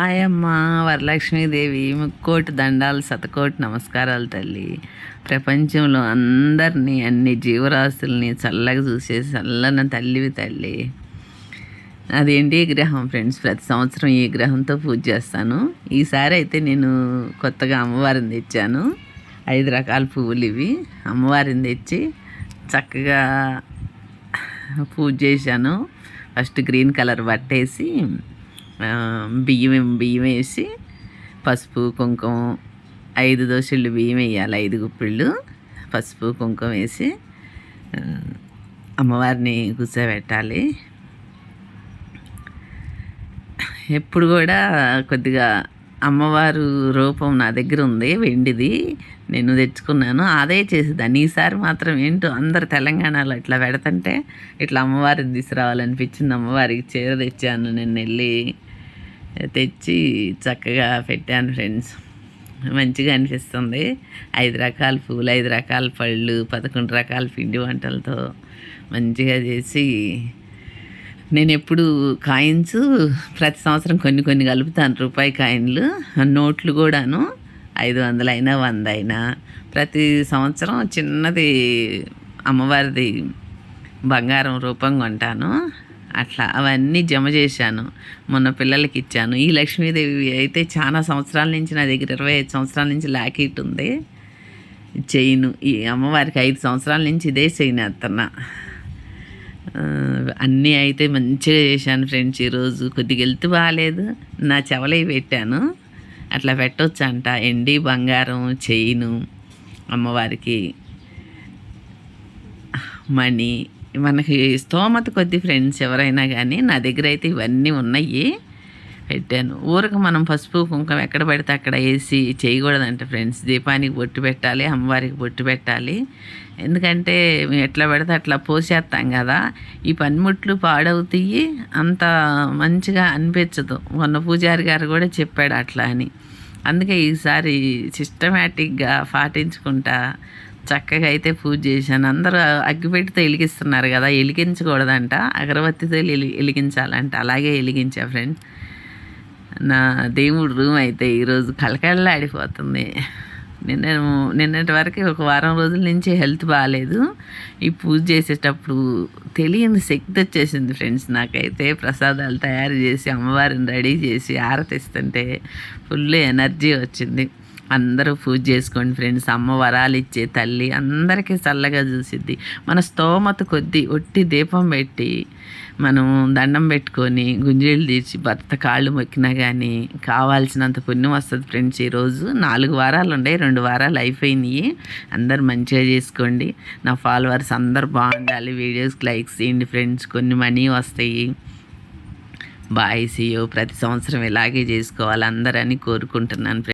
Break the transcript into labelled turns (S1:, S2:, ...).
S1: ఆయమ్మ వరలక్ష్మీదేవి ముక్కోటి దండాలు శతకోటి నమస్కారాలు తల్లి. ప్రపంచంలో అందరినీ అన్ని జీవరాశుల్ని చల్లగా చూసే చల్లన తల్లివి తల్లి. అదేంటి ఈ గ్రహం ఫ్రెండ్స్, ప్రతి సంవత్సరం ఈ గ్రహంతో పూజ చేస్తాను. ఈసారి అయితే నేను కొత్తగా అమ్మవారిని తెచ్చాను. 5 రకాల పువ్వులు ఇవి. అమ్మవారిని తెచ్చి చక్కగా పూజ చేశాను. ఫస్ట్ గ్రీన్ కలర్ పట్టేసి బియ్యం వేసి పసుపు కుంకుమ 5 దోశలు బియ్యం వేయాలి. 5 గుప్పిళ్ళు పసుపు కుంకుమ వేసి అమ్మవారిని కూర్చోబెట్టాలి. ఎప్పుడు కూడా కొద్దిగా అమ్మవారు రూపం నా దగ్గర ఉంది, వెండిది నేను తెచ్చుకున్నాను. అదే చేసేదాన్ని. ఈసారి మాత్రం ఏంటో అందరు తెలంగాణలో ఇట్లా పెడతంటే ఇట్లా అమ్మవారిని తీసుకురావాలనిపించింది. అమ్మవారికి చీర తెచ్చాను, నేను వెళ్ళి తెచ్చి చక్కగా పెట్టాను ఫ్రెండ్స్. మంచిగా అనిపిస్తుంది. 5 రకాల పువ్వులు, 5 రకాల పళ్ళు, 11 రకాల పిండి వంటలతో మంచిగా చేసి నేను ఎప్పుడు కాయిన్స్ ప్రతి సంవత్సరం కొన్ని కలుపుతాను. రూపాయి కాయిన్లు, నోట్లు కూడాను 500 అయినా 100 అయినా ప్రతి సంవత్సరం చిన్నది అమ్మవారిది బంగారం రూపం కొంటాను. అట్లా అవన్నీ జమ చేశాను. మొన్న పిల్లలకి ఇచ్చాను. ఈ లక్ష్మీదేవి అయితే చాలా సంవత్సరాల నుంచి నా దగ్గర 25 సంవత్సరాల నుంచి లాకెట్ ఉంది. చైను ఈ అమ్మవారికి 5 సంవత్సరాల నుంచి ఇదే చైన్ వేస్తున్నా. అన్నీ అయితే మంచిగా చేశాను ఫ్రెండ్స్. ఈరోజు కొద్దిగా హెల్త్ బాగాలేదు, నా చెవలవి పెట్టాను. అట్లా పెట్టవచ్చు అంట. ఎండి బంగారం చైను అమ్మవారికి మణి మనకి స్తోమత కొద్ది ఫ్రెండ్స్ ఎవరైనా కానీ. నా దగ్గర అయితే ఇవన్నీ ఉన్నాయి, పెట్టాను. ఊరికి మనం పసుపు కుంకుమ ఎక్కడ పడితే అక్కడ వేసి చేయకూడదంట ఫ్రెండ్స్. దీపానికి బొట్టు పెట్టాలి, అమ్మవారికి బొట్టు పెట్టాలి. ఎందుకంటే మేము ఎట్లా పెడితే అట్లా పోసేస్తాం కదా, ఈ పనిముట్లు పాడవుతాయి, అంత మంచిగా అనిపించదు. మొన్న పూజారి గారు కూడా చెప్పాడు అట్లా అని. అందుకే ఈసారి సిస్టమేటిక్గా పాటించుకుంటా చక్కగా అయితే పూజ చేశాను. అందరూ అగ్గిపెట్టితో వెలిగిస్తున్నారు కదా, వెలిగించకూడదంట, అగరబత్తితో వెలిగించాలంట. అలాగే వెలిగించా ఫ్రెండ్స్. నా దేవుడు రూమ్ అయితే ఈరోజు కళకళలాడిపోతుంది. నిన్నటి వరకు ఒక వారం రోజుల నుంచి హెల్త్ బాగాలేదు. ఈ పూజ చేసేటప్పుడు తెలియని శక్తి వచ్చేసింది ఫ్రెండ్స్. నాకైతే ప్రసాదాలు తయారు చేసి అమ్మవారిని రెడీ చేసి ఆరతిస్తుంటే ఫుల్ ఎనర్జీ వచ్చింది. అందరూ పూజ చేసుకోండి ఫ్రెండ్స్. అమ్మ వరాలు ఇచ్చే తల్లి, అందరికీ చల్లగా చూసిద్ది. మన స్తోమత కొద్దీ ఒట్టి దీపం పెట్టి మనం దండం పెట్టుకొని గుంజీలు తీర్చి భర్త కాళ్ళు మొక్కినా కానీ కావాల్సినంత పుణ్యం వస్తుంది ఫ్రెండ్స్. ఈరోజు 4 వారాలు ఉండే, 2 వారాలు అయిపోయినాయి. అందరు మంచిగా చేసుకోండి. నా ఫాలోవర్స్ అందరు బాగుండాలి. వీడియోస్కి లైక్స్ చేయండి ఫ్రెండ్స్. కొన్ని మనీ వస్తాయి. Bye, see you. ప్రతి సంవత్సరం ఇలాగే చేసుకోవాలి అందరని కోరుకుంటున్నాను ఫ్రెండ్స్.